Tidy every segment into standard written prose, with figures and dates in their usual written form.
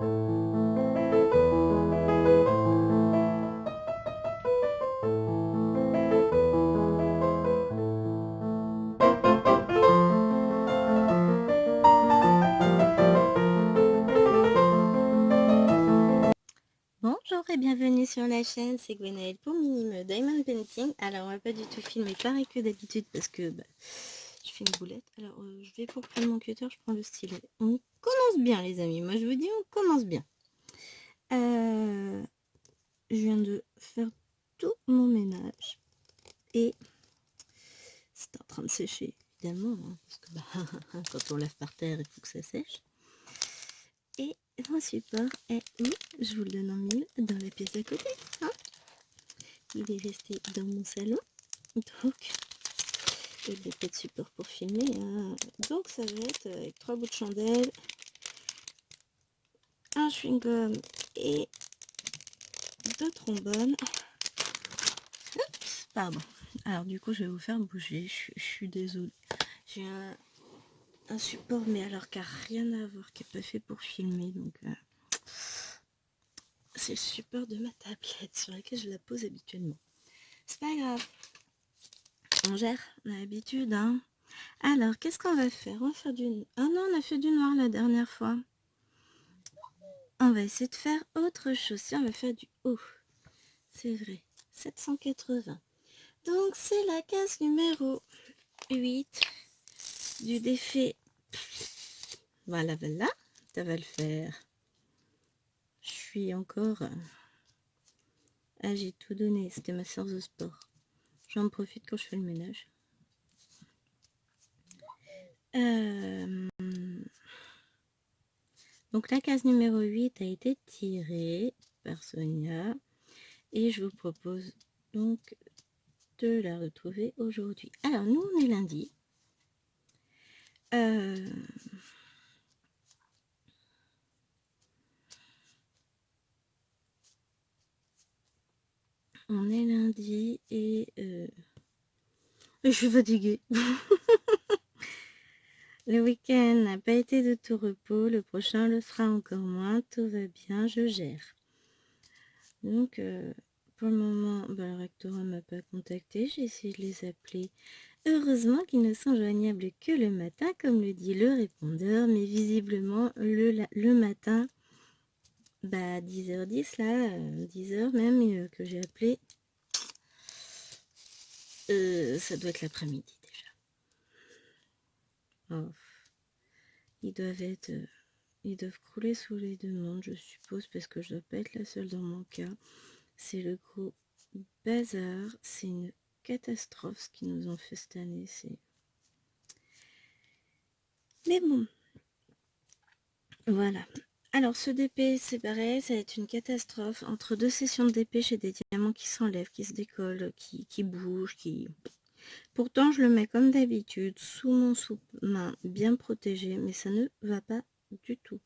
Bonjour et bienvenue sur la chaîne, c'est Gwenaëlle pour Minime Diamond Painting. Alors on va pas du tout filmer pareil que d'habitude parce que je fais une boulette. Alors je vais pour prendre mon cutter, je prends le stylet. On commence bien les amis, moi je vous dis on commence bien. Je viens de faire tout mon ménage et c'est en train de sécher évidemment, hein, parce que quand on lave par terre il faut que ça sèche. Et mon support est où? Je vous le donne en mille, dans la pièce d'à côté. Hein, il est resté dans mon salon. Donc, il n'y a pas de support pour filmer. Hein. Donc, ça va être avec 3 bouts de chandelle, un chewing-gum et 2 trombones. Oups, pardon. Alors, du coup, je vais vous faire bouger. Je suis désolée. J'ai un support, mais alors qui n'a rien à voir, qui n'est pas fait pour filmer. Donc, c'est le support de ma tablette sur laquelle je la pose habituellement. C'est pas grave. On gère, on a l'habitude, hein. Alors, qu'est-ce qu'on va faire? On va faire du... Ah non, on a fait du noir la dernière fois. On va essayer de faire autre chose. Si on va faire du haut. C'est vrai. 780. Donc, c'est la case numéro 8 du défait. Voilà, voilà. Ça va le faire. Je suis encore... Ah, j'ai tout donné. C'était ma séance de sport. J'en profite quand je fais le ménage. Donc la case numéro 8 a été tirée par Sonia et je vous propose donc de la retrouver aujourd'hui. Alors nous on est lundi. On est lundi et je suis fatiguée. Le week-end n'a pas été de tout repos, le prochain le sera encore moins, tout va bien, je gère. Donc, pour le moment, le rectorat ne m'a pas contacté, j'ai essayé de les appeler. Heureusement qu'ils ne sont joignables que le matin, comme le dit le répondeur, mais visiblement, le matin, 10h10, là, 10h même, que j'ai appelé, ça doit être l'après-midi déjà. Oh. Ils doivent crouler sous les demandes, je suppose, parce que je dois pas être la seule dans mon cas. C'est le gros bazar, c'est une catastrophe ce qu'ils nous ont fait cette année. Mais bon, voilà. Alors ce DP, c'est pareil, ça va être une catastrophe. Entre 2 sessions de DP, j'ai des diamants qui s'enlèvent, qui se décollent, qui bougent, qui... Pourtant, je le mets comme d'habitude, sous mon sous-main, bien protégé, mais ça ne va pas du tout.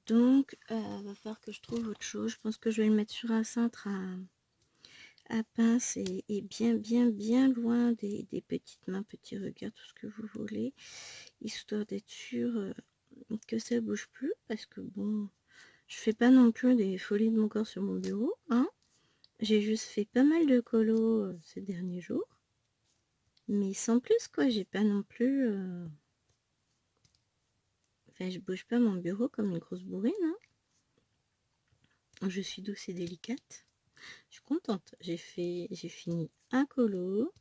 Donc, va falloir que je trouve autre chose. Je pense que je vais le mettre sur un cintre à pince et bien loin des petites mains, petits regards, tout ce que vous voulez, histoire d'être sûr que ça bouge plus, parce que bon, je fais pas non plus des folies de mon corps sur mon bureau, hein. J'ai juste fait pas mal de colos ces derniers jours, mais sans plus quoi, j'ai pas non plus... Enfin, je bouge pas mon bureau comme une grosse bourrine, hein. Je suis douce et délicate. Je suis contente. J'ai fini un colo.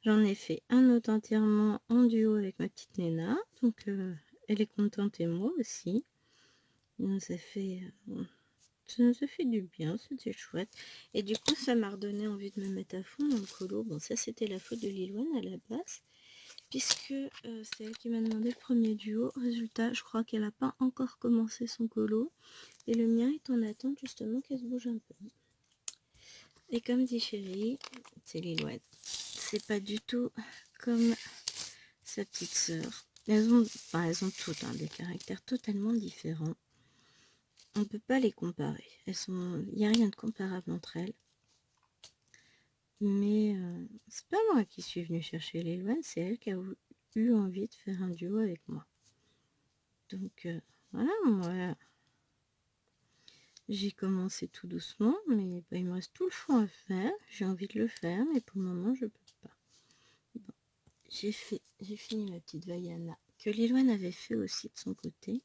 J'en ai fait un autre entièrement en duo avec ma petite Néna. Donc, elle est contente et moi aussi. Ça nous a fait du bien, c'était chouette. Et du coup, ça m'a redonné envie de me mettre à fond dans le colo. Bon, ça, c'était la faute de Lilouane à la base, puisque c'est elle qui m'a demandé le premier duo. Résultat, je crois qu'elle n'a pas encore commencé son colo. Et le mien est en attente justement qu'elle se bouge un peu. Et comme dit Chérie, c'est Lilouane. C'est pas du tout comme sa petite sœur. Elles ont toutes des caractères totalement différents. On ne peut pas les comparer. Il n'y a rien de comparable entre elles. Mais c'est pas moi qui suis venue chercher Lilouane, c'est elle qui a eu envie de faire un duo avec moi. Donc voilà, moi, J'ai commencé tout doucement, mais bah, il me reste tout le fond à faire. J'ai envie de le faire, mais pour le moment, je peux pas. Bon, j'ai fini ma petite Vaiana, que Liloine avait fait aussi de son côté.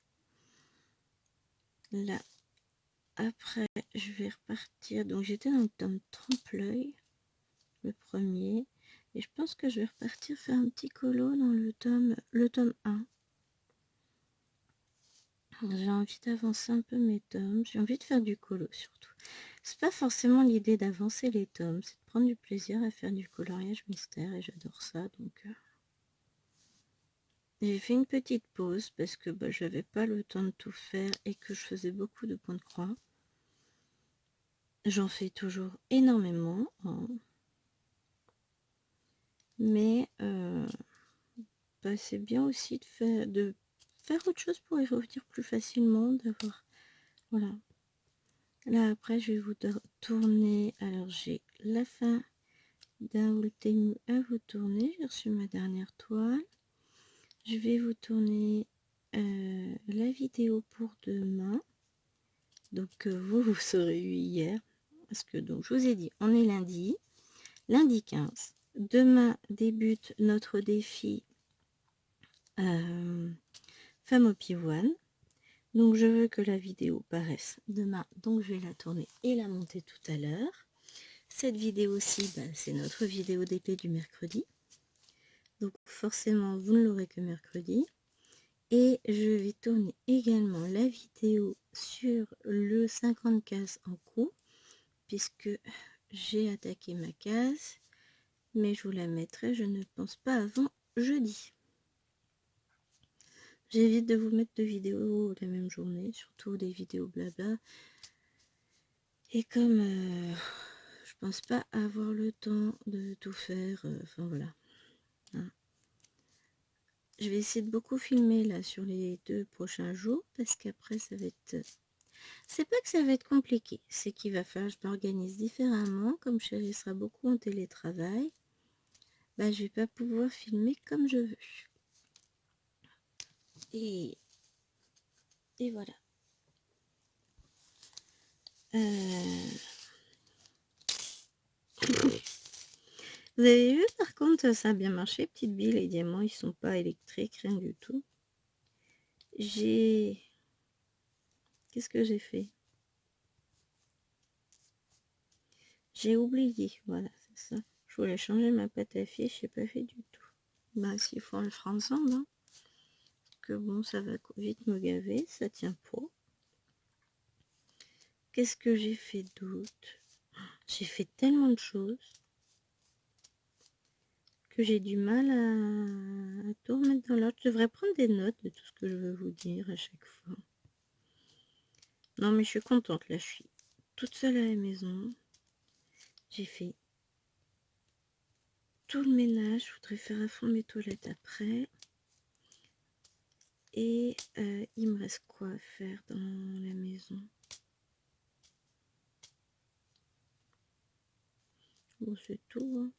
Là, après, je vais repartir. Donc, j'étais dans le tome Trompe-l'œil, le premier. Et je pense que je vais repartir faire un petit colo dans le tome 1. J'ai envie d'avancer un peu mes tomes. J'ai envie de faire du colo surtout. C'est pas forcément l'idée d'avancer les tomes, c'est de prendre du plaisir à faire du coloriage mystère et j'adore ça. Donc j'ai fait une petite pause parce que bah, j'avais pas le temps de tout faire et que je faisais beaucoup de points de croix. J'en fais toujours énormément, hein. Mais bah, c'est bien aussi de faire autre chose pour y revenir plus facilement, d'avoir... Voilà. Là après je vais vous tourner. Alors j'ai la fin d'un Ultemu à vous tourner. J'ai reçu ma dernière toile. Je vais vous tourner la vidéo pour demain. Donc vous serez eu hier. Parce que donc je vous ai dit, on est lundi 15. Demain débute notre défi Femme au pivoine. Donc je veux que la vidéo paraisse demain. Donc je vais la tourner et la monter tout à l'heure. Cette vidéo-ci, bah, c'est notre vidéo d'épée du mercredi. Donc forcément, vous ne l'aurez que mercredi. Et je vais tourner également la vidéo sur le 50 cases en cours, puisque j'ai attaqué ma case. Mais je vous la mettrai, je ne pense pas, avant jeudi. J'évite de vous mettre de vidéos la même journée, surtout des vidéos blabla. Et comme je pense pas avoir le temps de tout faire, enfin voilà. Hein. Je vais essayer de beaucoup filmer là sur les 2 prochains jours, parce qu'après ça va être... C'est pas que ça va être compliqué, c'est qu'il va falloir que je m'organise différemment. Comme Chérie sera beaucoup en télétravail, bah, je vais pas pouvoir filmer comme je veux. Et voilà. Vous avez vu, par contre, ça a bien marché, petite bille, les diamants, ils sont pas électriques, rien du tout. Qu'est-ce que j'ai fait? J'ai oublié, voilà, c'est ça. Je voulais changer ma pâte à fiche, j'ai pas fait du tout. Bah, s'il faut, on le fera ensemble, hein. Que bon, ça va vite me gaver, ça tient pas. Qu'est-ce que j'ai fait d'autre? J'ai fait tellement de choses que j'ai du mal à tout remettre dans l'ordre. Je devrais prendre des notes de tout ce que je veux vous dire à chaque fois. Non, mais je suis contente, là, je suis toute seule à la maison. J'ai fait tout le ménage, je voudrais faire à fond mes toilettes après. Et il me reste quoi à faire dans la maison? Bon, c'est tout, hein.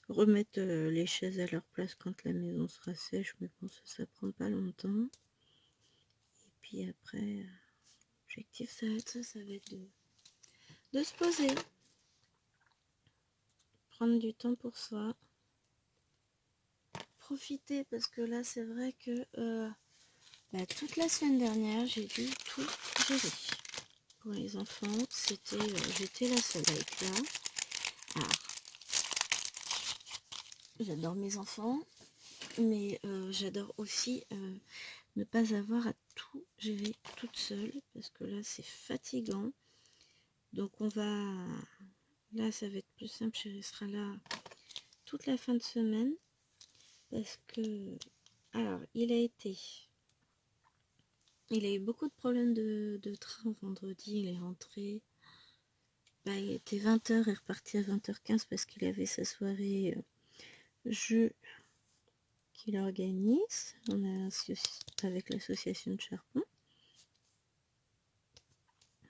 Remettre les chaises à leur place quand la maison sera sèche, mais bon, ça prend pas longtemps. Et puis après, l'objectif, ça va être de se poser, prendre du temps pour soi, profiter, parce que là, c'est vrai que bah, toute la semaine dernière, j'ai dû tout gérer. Pour les enfants, j'étais la seule à être là. Alors, j'adore mes enfants, mais j'adore aussi ne pas avoir à tout gérer toute seule, parce que là c'est fatigant. Donc là ça va être plus simple, Chérie sera là toute la fin de semaine, parce que alors il a eu beaucoup de problèmes de train vendredi. Il est rentré, bah, il était 20h et reparti à 20h15 parce qu'il avait sa soirée jeu qu'il organise avec l'association de Charbon,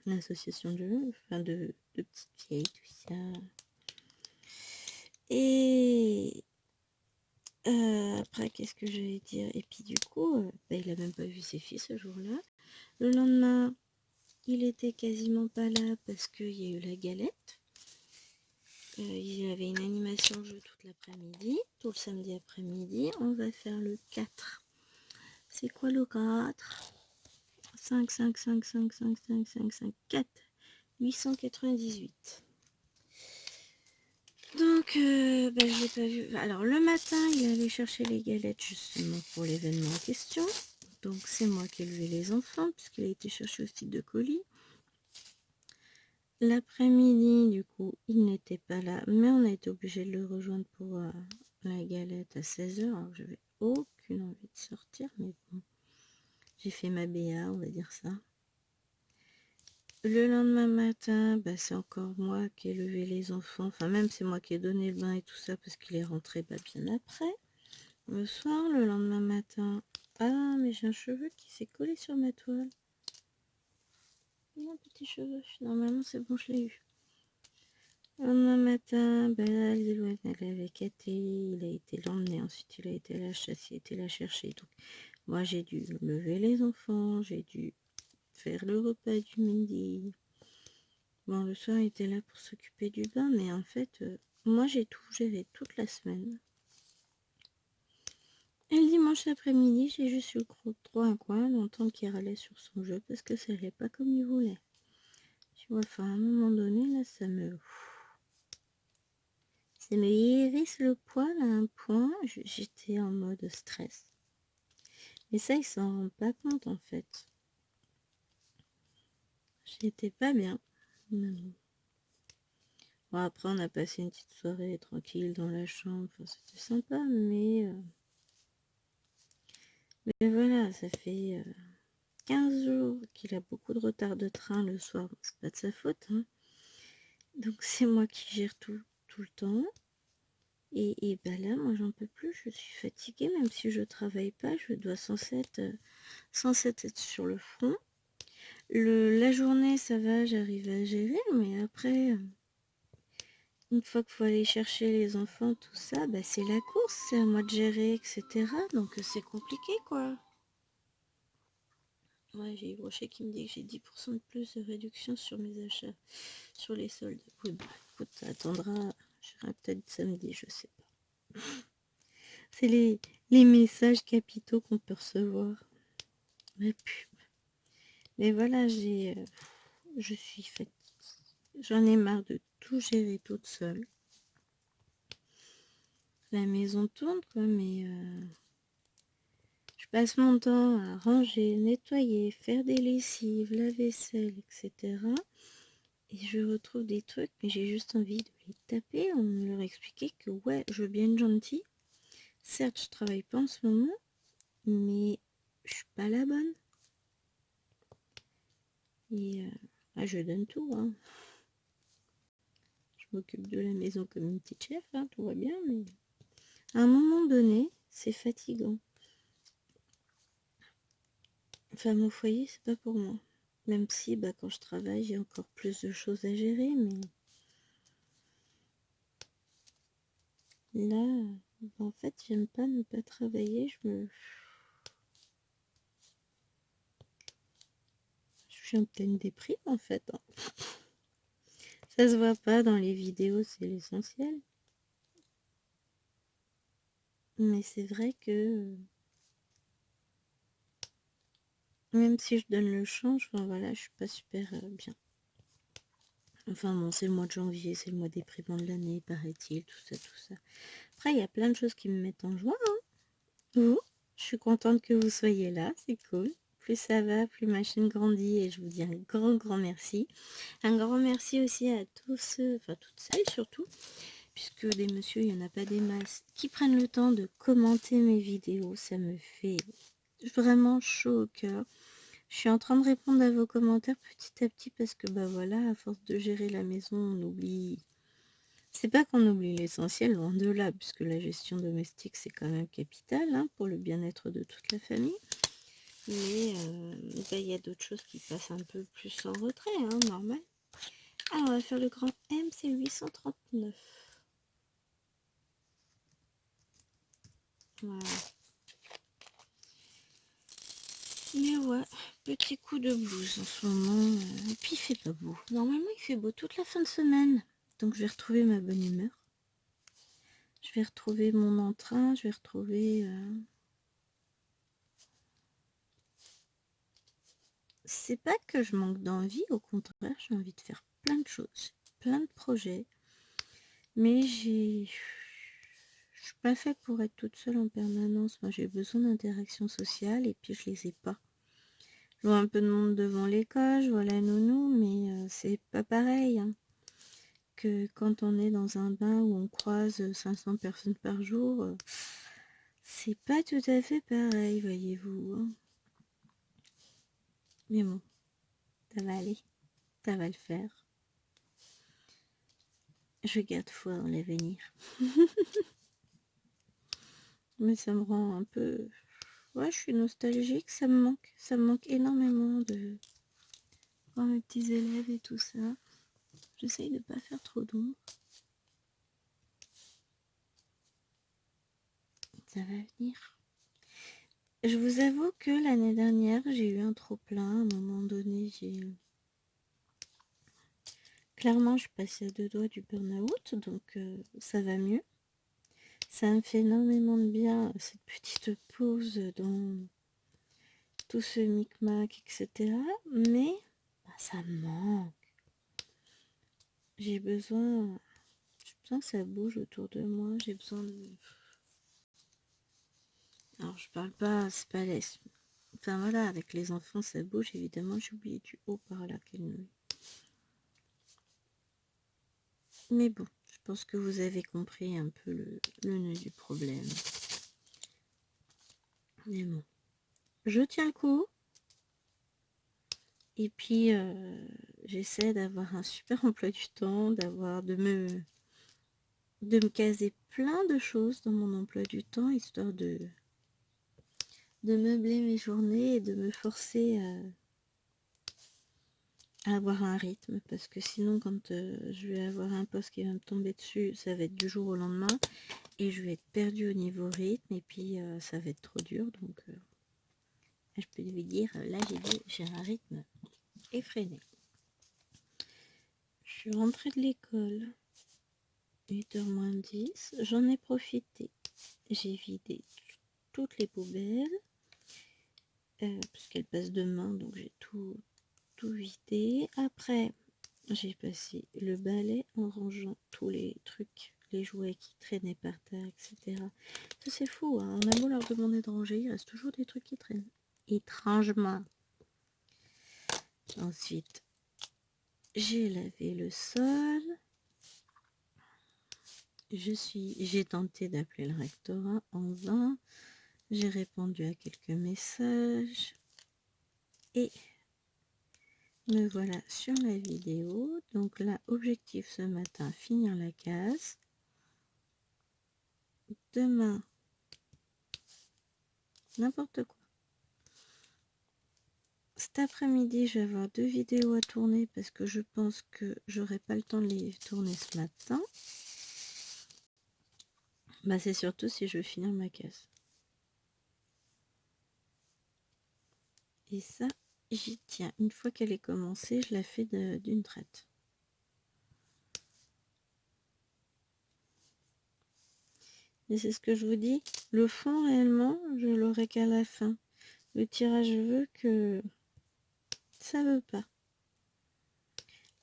l'association de jeux, enfin de petites vieilles, tout ça. Et après, qu'est-ce que je vais dire? Et puis du coup, bah, il a même pas vu ses filles ce jour-là. Le lendemain, il était quasiment pas là parce qu'il y a eu la galette. Il y avait une animation jeu toute l'après-midi, tout le samedi après-midi. On va faire le 4. C'est quoi le 4? 5, 5, 5, 5, 5, 5, 5, 5, 4. 898. Donc, je l'ai pas vu. Alors, le matin, il allait chercher les galettes justement pour l'événement en question. Donc, c'est moi qui ai levé les enfants, puisqu'il a été chercher aussi 2 colis. L'après-midi, du coup, il n'était pas là, mais on a été obligé de le rejoindre pour la galette à 16h. Alors, j'avais aucune envie de sortir, mais bon, j'ai fait ma BA, on va dire ça. Le lendemain matin, c'est encore moi qui ai levé les enfants. Enfin, même c'est moi qui ai donné le bain et tout ça parce qu'il est rentré bien après. Le soir, le lendemain matin... Ah, mais j'ai un cheveu qui s'est collé sur ma toile. Il a un petit cheveu. Normalement, c'est bon, je l'ai eu. Le lendemain matin, Lilo, elle avait quitté. Il a été l'emmener. Ensuite, il a été à la chasse. Il a été la chercher. Donc, moi, j'ai dû lever les enfants. J'ai dû faire le repas du midi. Bon, le soir, il était là pour s'occuper du bain, mais en fait, moi, j'ai tout géré toute la semaine. Et le dimanche après-midi, j'ai juste eu trop un coin d'entendre qu'il râlait sur son jeu parce que ça n'allait pas comme il voulait. Tu vois, enfin, à un moment donné, là, ça me hérisse le poil à un point, j'étais en mode stress. Mais ça, il s'en rend pas compte, en fait. J'étais pas bien. Bon, après, on a passé une petite soirée tranquille dans la chambre. Enfin, c'était sympa, mais voilà, ça fait 15 jours qu'il a beaucoup de retard de train le soir. C'est pas de sa faute, hein. Donc c'est moi qui gère tout le temps. Et là, moi, j'en peux plus. Je suis fatiguée, même si je travaille pas. Je dois censée être sur le front. La journée, ça va, j'arrive à gérer. Mais après, une fois qu'il faut aller chercher les enfants, tout ça, c'est la course. C'est à moi de gérer, etc. Donc c'est compliqué, quoi. Ouais, j'ai Rocher qui me dit que j'ai 10% de plus de réduction sur mes achats, sur les soldes. Oui, écoute, ça attendra, j'irai peut-être samedi, je sais pas. C'est les messages capitaux qu'on peut recevoir. La pub. Mais voilà, je suis fatiguée. J'en ai marre de tout gérer toute seule. La maison tourne, quoi, mais je passe mon temps à ranger, nettoyer, faire des lessives, la vaisselle, etc. Et je retrouve des trucs, mais j'ai juste envie de les taper, on leur expliquer que ouais, je veux bien être gentille. Certes, je travaille pas en ce moment, mais je suis pas la bonne. Et je donne tout, hein. Je m'occupe de la maison comme une petite chef, hein, tout va bien, mais à un moment donné, c'est fatigant. Femme au foyer, c'est pas pour moi. Même si, quand je travaille, j'ai encore plus de choses à gérer, mais là, en fait, j'aime pas ne pas travailler. Je suis en pleine déprime, en fait, hein. Ça se voit pas dans les vidéos, c'est l'essentiel. Mais c'est vrai que même si je donne le change, voilà, je suis pas super bien. Enfin bon, c'est le mois de janvier, c'est le mois déprimant de l'année, paraît-il, tout ça, tout ça. Après, il y a plein de choses qui me mettent en joie, hein. Vous, je suis contente que vous soyez là, c'est cool. Plus ça va, plus ma chaîne grandit et je vous dis un grand merci. Un grand merci aussi à tous ceux, enfin toutes celles surtout, puisque des messieurs, il n'y en a pas des masses, qui prennent le temps de commenter mes vidéos. Ça me fait vraiment chaud au cœur. Je suis en train de répondre à vos commentaires petit à petit parce que voilà, à force de gérer la maison, on oublie. C'est pas qu'on oublie l'essentiel, loin de là, puisque la gestion domestique c'est quand même capital, hein, pour le bien-être de toute la famille. Mais il y a d'autres choses qui passent un peu plus en retrait, hein, normal. Alors on va faire le grand M, c'est 839. Voilà. Mais ouais, petit coup de blues en ce moment. Et puis il fait pas beau. Normalement il fait beau toute la fin de semaine. Donc je vais retrouver ma bonne humeur. Je vais retrouver mon entrain. Je vais retrouver... C'est pas que je manque d'envie. Au contraire, j'ai envie de faire plein de choses. Plein de projets. Mais je suis pas faite pour être toute seule en permanence. Moi j'ai besoin d'interaction sociale et puis je les ai pas. Je vois un peu de monde devant l'école, je vois la nounou, mais c'est pas pareil hein, que quand on est dans un bain où on croise 500 personnes par jour. C'est pas tout à fait pareil, voyez-vous. Hein. Mais bon, ça va aller, ça va le faire. Je garde foi en l'avenir. Mais ça me rend un peu... Ouais, je suis nostalgique, ça me manque énormément de voir mes petits élèves et tout ça. J'essaye de pas faire trop d'ombre. Ça va venir. Je vous avoue que l'année dernière, j'ai eu un trop-plein. À un moment donné, clairement, je passais à 2 doigts du burn-out, donc ça va mieux. Ça me fait énormément de bien, cette petite pause dans tout ce micmac, etc. Mais ça me manque. J'ai besoin que ça bouge autour de moi. J'ai besoin de... Alors, je parle pas, c'est pas laisse. Enfin voilà, avec les enfants, ça bouge, évidemment. J'ai oublié du haut par là qu'elle me... Mais bon, je pense que vous avez compris un peu le nœud du problème. Mais bon, je tiens le coup. Et puis, j'essaie d'avoir un super emploi du temps, de me caser plein de choses dans mon emploi du temps, histoire de meubler mes journées et de me forcer à avoir un rythme. Parce que sinon, quand je vais avoir un poste qui va me tomber dessus, ça va être du jour au lendemain. Et je vais être perdue au niveau rythme. Et puis, ça va être trop dur. Donc, je peux lui dire, là, j'ai un rythme effréné. Je suis rentrée de l'école. 8h moins 10, j'en ai profité. J'ai vidé toutes les poubelles, puisqu'elles passent demain, donc j'ai tout vidé. Après, j'ai passé le balai en rangeant tous les trucs, les jouets qui traînaient par terre, etc. Ça c'est fou, hein. On a beau leur demander de ranger, il reste toujours des trucs qui traînent. Étrangement. Ensuite, j'ai lavé le sol. J'ai tenté d'appeler le rectorat en vain. J'ai répondu à quelques messages. Et me voilà sur la vidéo. Donc là, objectif ce matin, finir la case. Demain, n'importe quoi. Cet après-midi, je vais avoir 2 vidéos à tourner parce que je pense que j'aurai pas le temps de les tourner ce matin. Bah, c'est surtout si je veux finir ma case. Et ça, j'y tiens. Une fois qu'elle est commencée, je la fais d'une traite. Et c'est ce que je vous dis. Le fond, réellement, je l'aurai qu'à la fin. Le tirage veut que ça veut pas.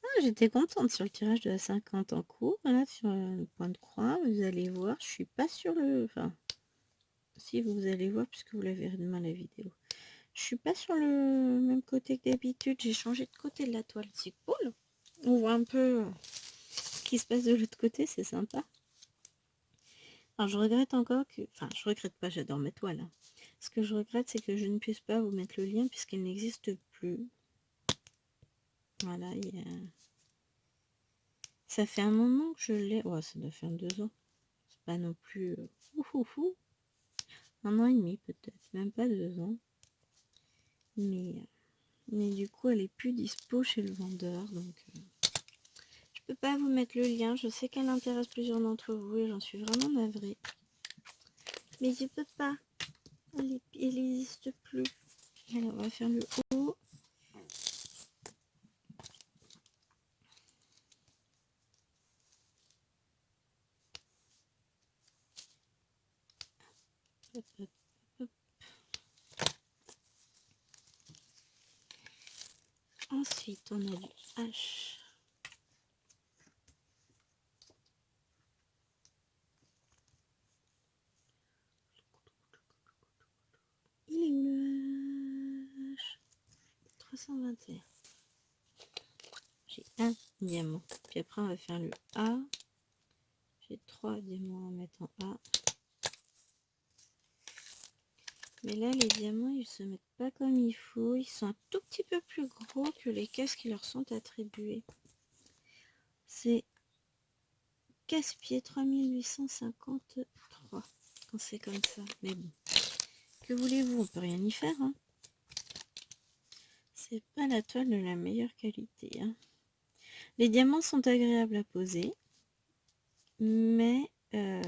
Ah, j'étais contente sur le tirage de la 50 en cours, là, sur le point de croix. Vous allez voir, je suis pas sur le... Enfin, si vous allez voir, puisque vous la verrez demain la vidéo. Je suis pas sur le même côté que d'habitude. J'ai changé de côté de la toile. C'est cool. On voit un peu ce qui se passe de l'autre côté, c'est sympa. Alors, je regrette encore que... Enfin, je regrette pas, j'adore ma toile. Hein. Ce que je regrette, c'est que je ne puisse pas vous mettre le lien puisqu'il n'existe plus. Voilà, ça fait un moment que je l'ai. Ouais, ça doit faire 2 ans. C'est pas non plus... 1 an et demi peut-être, même pas 2 ans. Mais du coup, elle est plus dispo chez le vendeur, donc... Je peux pas vous mettre le lien. Je sais qu'elle intéresse plusieurs d'entre vous et j'en suis vraiment navrée. Mais je peux pas. Elle n'existe plus. Alors, on va faire le haut. Hop, hop, hop. Ensuite, on a du H. Il est où le H? 321. J'ai un diamant. Puis après, on va faire le A. J'ai 3 diamants à mettre en A. Mais là, les diamants, ils se mettent pas comme il faut. Ils sont un tout petit peu plus gros que les cases qui leur sont attribuées. C'est casse-pied 3853 quand c'est comme ça. Mais bon, que voulez-vous, on peut rien y faire. Hein. C'est pas la toile de la meilleure qualité. Hein. Les diamants sont agréables à poser, mais il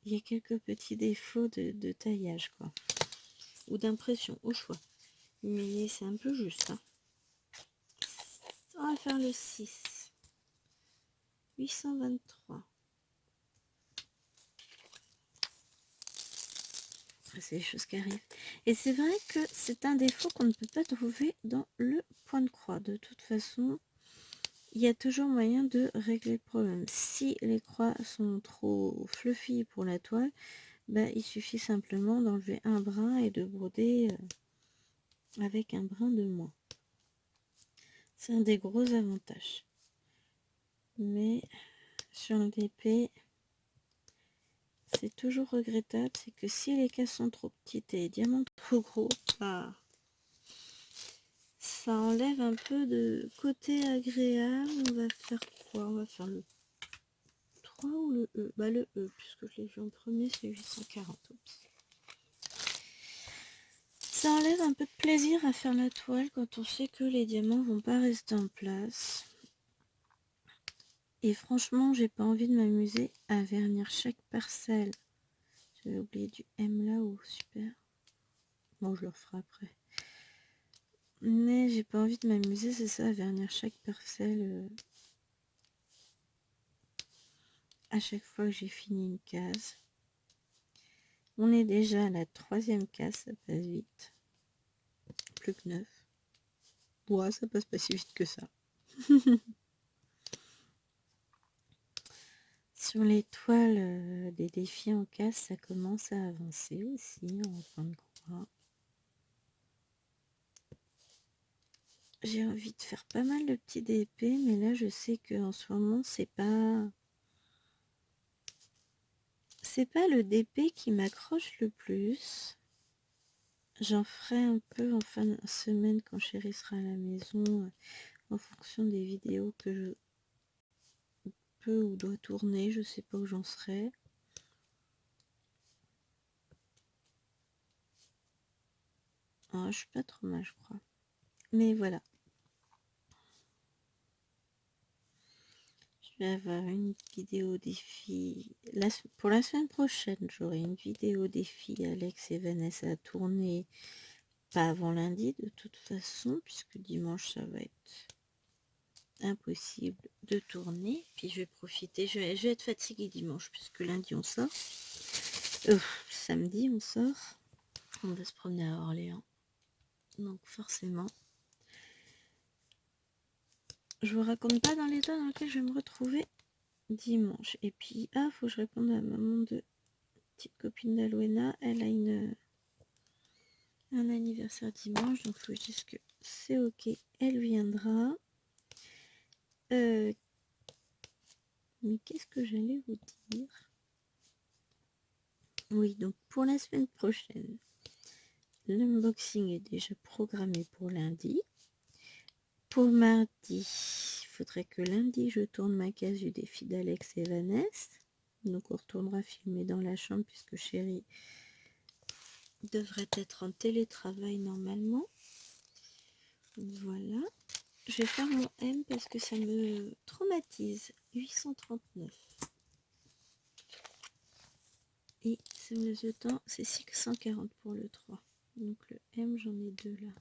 y a quelques petits défauts de taillage, quoi. Ou d'impression, au choix. Mais c'est un peu juste. Hein. On va faire le 6. 823. Après, c'est les choses qui arrivent. Et c'est vrai que c'est un défaut qu'on ne peut pas trouver dans le point de croix. De toute façon, il y a toujours moyen de régler le problème. Si les croix sont trop fluffy pour la toile, bah, il suffit simplement d'enlever un brin et de broder avec un brin de moins. C'est un des gros avantages. Mais sur le DP, c'est toujours regrettable, c'est que si les cases sont trop petites et les diamants trop gros, bah, ça enlève un peu de côté agréable. On va faire quoi? On va faire le 3 ou le E? Bah le E, puisque je l'ai vu en premier, c'est 840. Oups. Ça enlève un peu de plaisir à faire la toile quand on sait que les diamants vont pas rester en place. Et franchement, j'ai pas envie de m'amuser à vernir chaque parcelle. J'avais oublié du M là-haut, super. Bon, je le referai après. Mais j'ai pas envie de m'amuser, c'est ça, à vernir chaque parcelle à chaque fois que j'ai fini une case. On est déjà à la 3e case, ça passe vite. Plus que 9. Ouais, ça passe pas si vite que ça. Sur les toiles des défis en case, ça commence à avancer aussi en fin de croix. J'ai envie de faire pas mal de petits DP, mais là je sais qu'en ce moment c'est pas le DP qui m'accroche le plus. J'en ferai un peu en fin de semaine quand Chérie sera à la maison, en fonction des vidéos que je peux ou dois tourner, je sais pas où j'en serai. Ah, je suis pas trop mal, je crois. Mais voilà. Je vais avoir une vidéo défi. Pour la semaine prochaine, j'aurai une vidéo défi Alex et Vanessa à tourner. Pas avant lundi, de toute façon, puisque dimanche, ça va être impossible de tourner. Puis je vais profiter. Je vais être fatiguée dimanche, puisque lundi, on sort. Samedi, on sort. On va se promener à Orléans. Donc forcément, je vous raconte pas dans l'état dans lequel je vais me retrouver dimanche. Et puis, faut que je réponde à la maman de petite copine d'Aloena. Elle a un anniversaire dimanche, donc il faut juste que c'est ok. Elle viendra. Mais qu'est-ce que j'allais vous dire? Oui, donc pour la semaine prochaine, l'unboxing est déjà programmé pour lundi. Pour mardi, il faudrait que lundi je tourne ma case du défi d'Alex et Vanessa. Donc on retournera filmer dans la chambre puisque Chérie devrait être en télétravail normalement. Voilà. Je vais faire mon M parce que ça me traumatise. 839. Et c'est me le temps, c'est 640 pour le 3. Donc le M, j'en ai 2 là.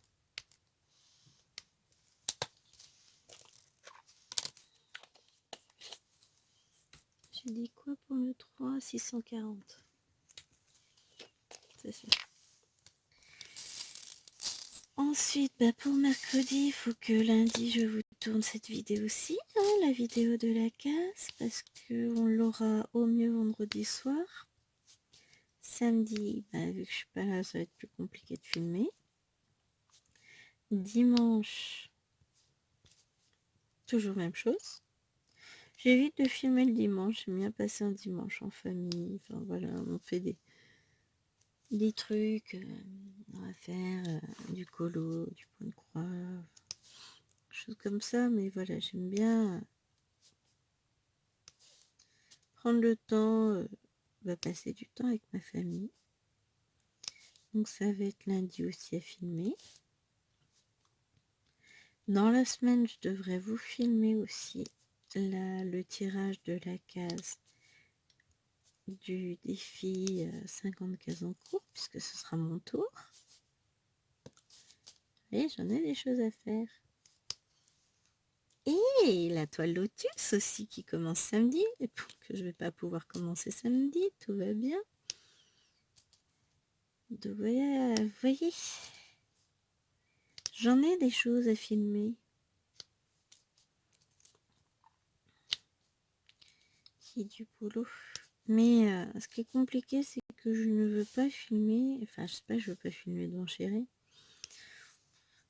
J'ai dit quoi pour le 3? 640. C'est ça. Ensuite, pour mercredi, il faut que lundi, je vous tourne cette vidéo-ci, hein, la vidéo de la casse, parce qu'on l'aura au mieux vendredi soir. Samedi, vu que je suis pas là, ça va être plus compliqué de filmer. Dimanche, toujours même chose. J'évite de filmer le dimanche, j'aime bien passer un dimanche en famille. Enfin voilà, on fait des trucs, on va faire du colo, du point de croix, choses comme ça, mais voilà, j'aime bien prendre le temps, passer du temps avec ma famille. Donc ça va être lundi aussi à filmer. Dans la semaine, je devrais vous filmer aussi le tirage de la case du défi 50 cases en cours, puisque ce sera mon tour. Et j'en ai des choses à faire. Et la toile Lotus aussi qui commence samedi, et que je vais pas pouvoir commencer samedi, tout va bien. Donc voilà, vous voyez, j'en ai des choses à filmer. Qui est du boulot. Mais ce qui est compliqué, c'est que je ne veux pas filmer, enfin je sais pas, je veux pas filmer devant Chéri.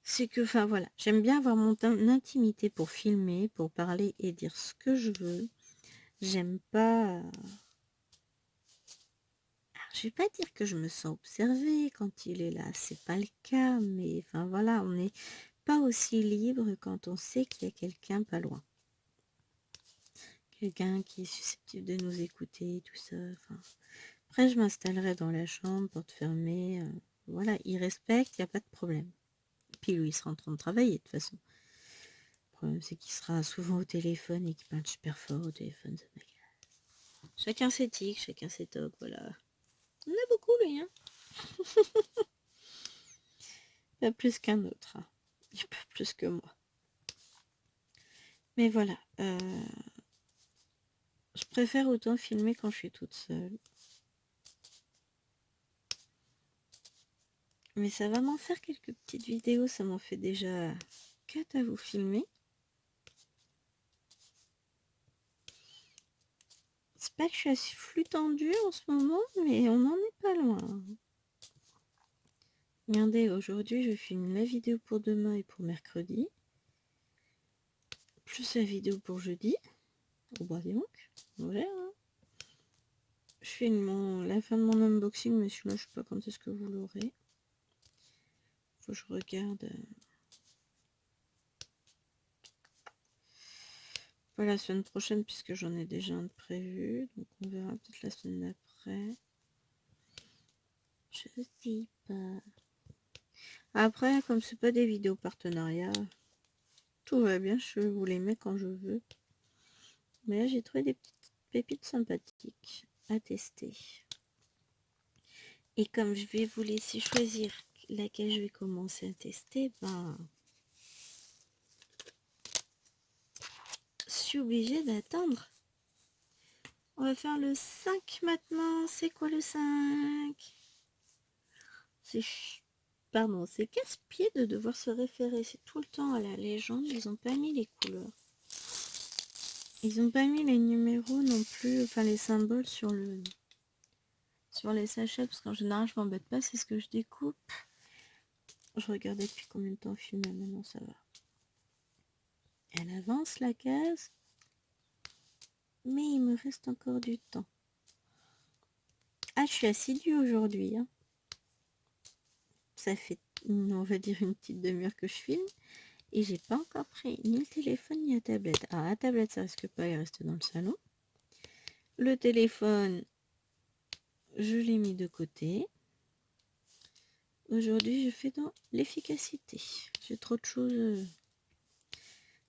C'est que, enfin voilà, j'aime bien avoir mon intimité pour filmer, pour parler et dire ce que je veux. J'aime pas... Je vais pas dire que je me sens observée quand il est là, c'est pas le cas, mais enfin voilà, on n'est pas aussi libre quand on sait qu'il y a quelqu'un pas loin. Quelqu'un qui est susceptible de nous écouter, tout ça. Enfin, après, je m'installerai dans la chambre, porte fermée. Voilà, il respecte, il n'y a pas de problème. Puis lui, il sera en train de travailler de toute façon. Le problème, c'est qu'il sera souvent au téléphone et qu'il parle super fort au téléphone. Ce mec. Chacun ses tics, chacun ses tocs, voilà. On a beaucoup, lui, hein. Pas plus qu'un autre. Hein. Il pas plus que moi. Mais voilà. Je préfère autant filmer quand je suis toute seule. Mais ça va m'en faire quelques petites vidéos. Ça m'en fait déjà 4 à vous filmer. C'est pas que je suis assez flux tendu en ce moment, mais on n'en est pas loin. Regardez, aujourd'hui, je filme la vidéo pour demain et pour mercredi. Plus la vidéo pour jeudi. Oh bah dis donc, voilà. Hein. Je filme la fin de mon unboxing, mais celui-là, je sais pas quand est-ce que vous l'aurez. Faut que je regarde. Pas la semaine prochaine, puisque j'en ai déjà un de prévu. Donc on verra peut-être la semaine d'après. Je sais pas. Après, comme c'est pas des vidéos partenariats, tout va bien, je vous les mets quand je veux. Mais là, j'ai trouvé des petites pépites sympathiques à tester. Et comme je vais vous laisser choisir laquelle je vais commencer à tester, je suis obligée d'attendre. On va faire le 5 maintenant. C'est quoi le 5? Pardon, c'est casse-pied de devoir se référer. C'est tout le temps à la légende. Ils n'ont pas mis les couleurs. Ils n'ont pas mis les numéros non plus, enfin les symboles sur les sachets, parce qu'en général je m'embête pas, c'est ce que je découpe. Je regardais depuis combien de temps film, maintenant ça va. Elle avance la case, mais il me reste encore du temps. Ah, je suis assidue aujourd'hui. Hein. Ça fait, on va dire, une petite demi-heure que je filme. Et j'ai pas encore pris ni le téléphone ni la tablette. Alors la tablette, ça risque pas, il reste dans le salon. Le téléphone, je l'ai mis de côté. Aujourd'hui, je fais dans l'efficacité. J'ai trop de choses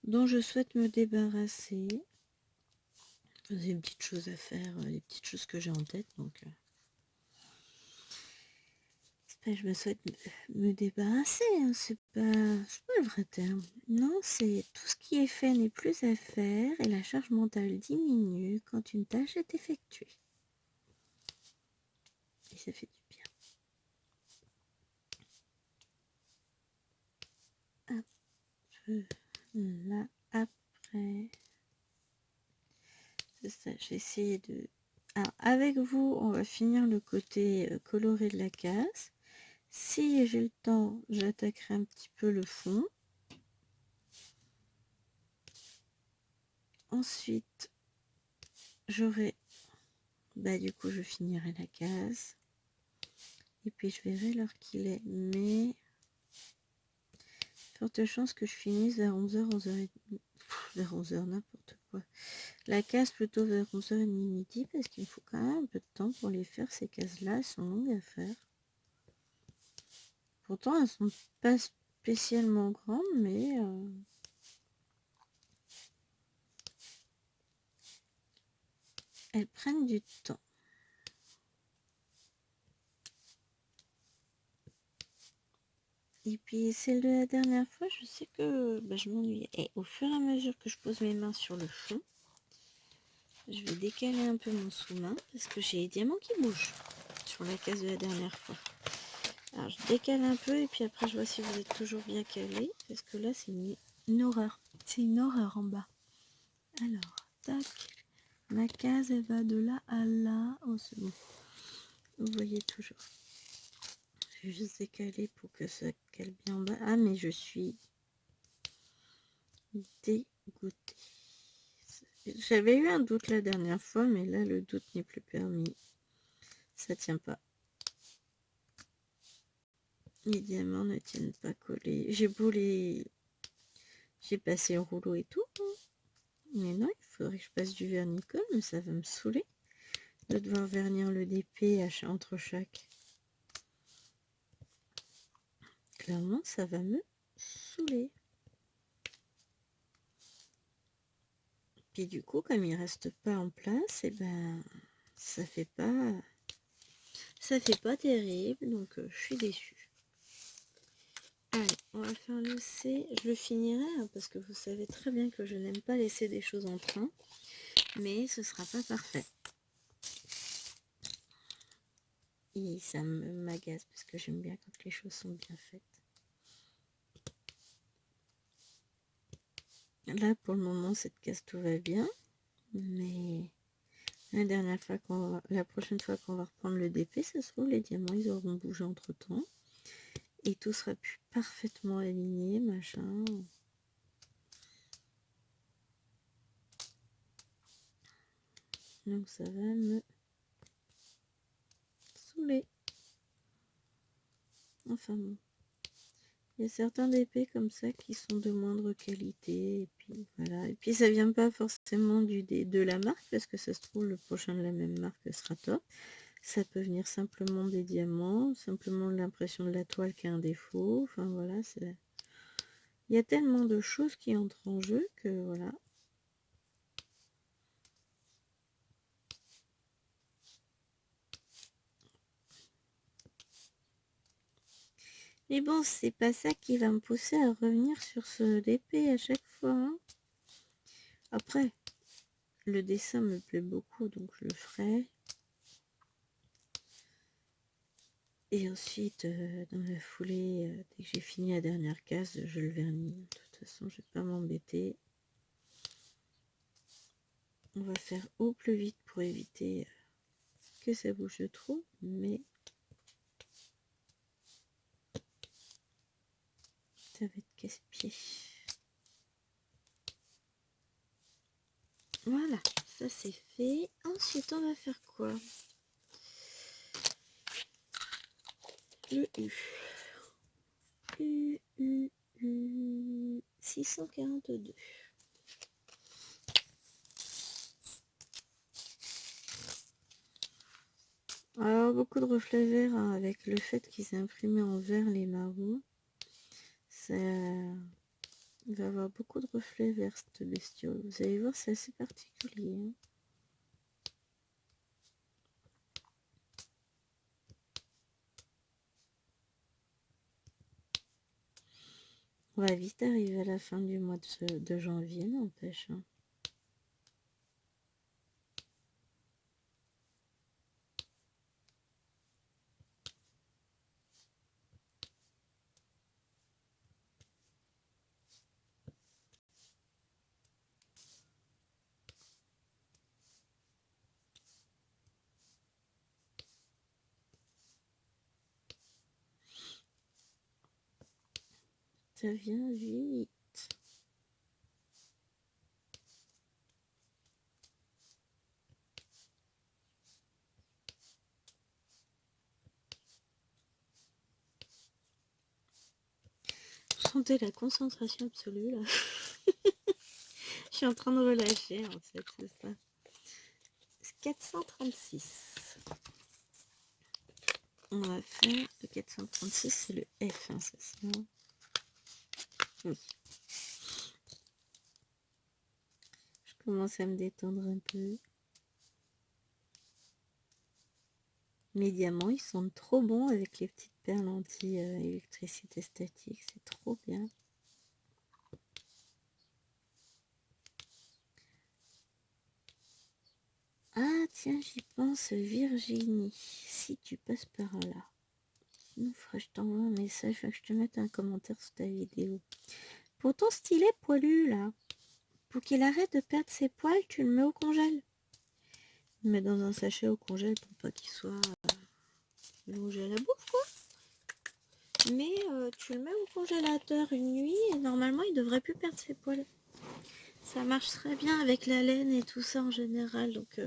dont je souhaite me débarrasser. J'ai des petites choses à faire, des petites choses que j'ai en tête. Donc, je me souhaite me débarrasser, hein, c'est pas le vrai terme. Non, c'est tout ce qui est fait n'est plus à faire et la charge mentale diminue quand une tâche est effectuée. Et ça fait du bien. Hop, là, après. C'est ça, j'ai essayé de... Alors, avec vous, on va finir le côté coloré de la case. Si j'ai le temps, j'attaquerai un petit peu le fond. Ensuite, j'aurai... Bah, du coup, je finirai la case. Et puis, je verrai l'heure qu'il est. Mais... forte chance que je finisse vers 11h, 11h30. Vers 11h, n'importe quoi. La case plutôt vers 11h30 midi, parce qu'il me faut quand même un peu de temps pour les faire. Ces cases-là, elles sont longues à faire. Pourtant, elles sont pas spécialement grandes, mais elles prennent du temps. Et puis celle de la dernière fois, je sais que je m'ennuyais. Et au fur et à mesure que je pose mes mains sur le fond, je vais décaler un peu mon sous-main parce que j'ai les diamants qui bougent sur la case de la dernière fois. Alors je décale un peu et puis après je vois si vous êtes toujours bien calé parce que là c'est une horreur. C'est une horreur en bas. Alors, tac. Ma case elle va de là à là. Oh c'est bon. Vous voyez toujours. Je vais juste décaler pour que ça cale bien en bas. Ah mais je suis dégoûtée. J'avais eu un doute la dernière fois, mais là le doute n'est plus permis. Ça tient pas. Les diamants ne tiennent pas collés. J'ai beau les... J'ai passé le rouleau et tout. Mais non, il faudrait que je passe du vernis-colle, mais ça va me saouler de devoir vernir le DP entre chaque. Clairement, ça va me saouler. Puis du coup, comme il reste pas en place, et ben ça fait pas terrible, donc je suis déçue. Allez, on va faire le C. Je le finirai hein, parce que vous savez très bien que je n'aime pas laisser des choses en train, mais ce sera pas parfait. Et ça m'agace parce que j'aime bien quand les choses sont bien faites. Là, pour le moment, cette case tout va bien, mais la prochaine fois qu'on va reprendre le DP, ça se trouve les diamants ils auront bougé entre temps et tout sera plus parfaitement aligné, machin. Donc ça va me saouler. Enfin bon. Il y a certains DP comme ça qui sont de moindre qualité. Et puis voilà. Et puis ça vient pas forcément de la marque, parce que ça se trouve le prochain de la même marque sera top. Ça peut venir simplement des diamants, simplement l'impression de la toile qui a un défaut. Enfin voilà, il y a tellement de choses qui entrent en jeu que voilà. Mais bon, c'est pas ça qui va me pousser à revenir sur ce DP à chaque fois. Hein. Après, le dessin me plaît beaucoup, donc je le ferai. Et ensuite, dans la foulée, dès que j'ai fini la dernière case, je le vernis. De toute façon, je vais pas m'embêter. On va faire au plus vite pour éviter que ça bouge trop, mais ça va être casse-pied. Voilà, ça c'est fait. Ensuite, on va faire quoi? Le U. 642. Alors, beaucoup de reflets verts hein, avec le fait qu'ils aient imprimé en vert les marrons. Ça... Il va y avoir beaucoup de reflets vers cette bestiole. Vous allez voir, c'est assez particulier. Hein. On va vite arriver à la fin du mois de janvier, n'empêche. Hein. Ça vient vite. Vous sentez la concentration absolue là. Je suis en train de relâcher en fait, c'est ça. 436. On va faire le 436, c'est le F, hein, c'est ça. Oui. Je commence à me détendre un peu. Mes diamants, ils sont trop bons avec les petites perles anti-électricité statique. C'est trop bien. Ah, tiens, j'y pense, Virginie. Si tu passes par là. Sinon, je t'envoie un message, que je te mette un commentaire sur ta vidéo. Pour ton stylet poilu, là, pour qu'il arrête de perdre ses poils, tu le mets au congèle. Tu le mets dans un sachet au congèle pour pas qu'il soit mélangé à la bouffe, quoi. Mais tu le mets au congélateur une nuit et normalement, il devrait plus perdre ses poils. Ça marche très bien avec la laine et tout ça en général. Donc,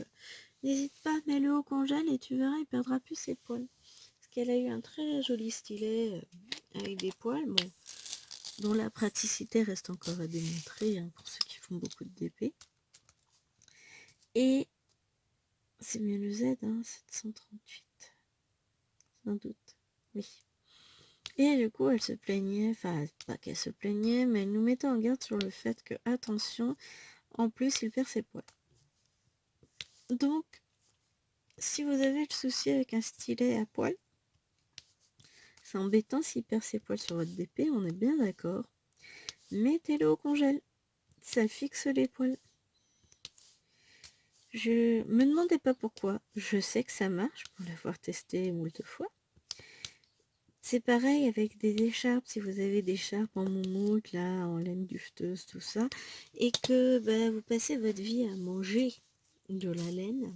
n'hésite pas, mets-le au congèle et tu verras, il perdra plus ses poils. Parce qu'elle a eu un très joli stylet avec des poils, bon, dont la praticité reste encore à démontrer hein, pour ceux qui font beaucoup de DP. Et c'est mieux le Z, hein, 738. Sans doute, oui. Et du coup, elle se plaignait, enfin, pas qu'elle se plaignait, mais elle nous mettait en garde sur le fait que, attention, en plus, il perd ses poils. Donc, si vous avez le souci avec un stylet à poils, c'est embêtant s'il perd ses poils sur votre DP, on est bien d'accord. Mettez-le au congèle, ça fixe les poils. Je me demandais pas pourquoi, je sais que ça marche pour l'avoir testé moult fois. C'est pareil avec des écharpes, si vous avez des écharpes en moumoute, là, en laine dufteuse, tout ça, et que bah, vous passez votre vie à manger de la laine,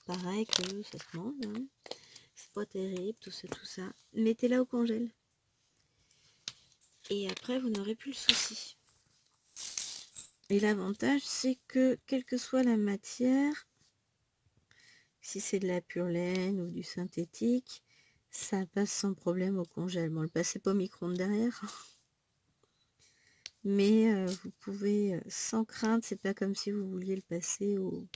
pareil que ça se mange, hein. C'est pas terrible, tout ça. Mettez-la au congèle. Et après, vous n'aurez plus le souci. Et l'avantage, c'est que, quelle que soit la matière, si c'est de la pure laine ou du synthétique, ça passe sans problème au congèle. Bon, le passez pas au micro-ondes derrière. Mais vous pouvez, sans crainte, c'est pas comme si vous vouliez le passer au...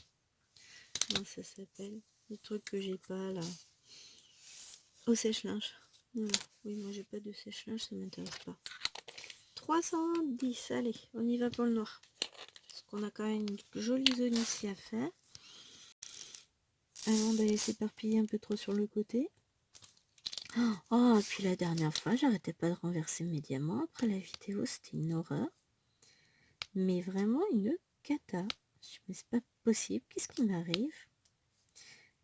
Comment ça s'appelle? Le truc que j'ai pas là. Au sèche-linge. Voilà. Oui, moi j'ai pas de sèche-linge, ça m'intéresse pas. 310, allez, on y va pour le noir. Parce qu'on a quand même une jolie zone ici à faire. Avant d'aller s'éparpiller un peu trop sur le côté. Oh, puis la dernière fois, j'arrêtais pas de renverser mes diamants. Après la vidéo, c'était une horreur. Mais vraiment une cata. Mais c'est pas possible, qu'est-ce qui m'arrive?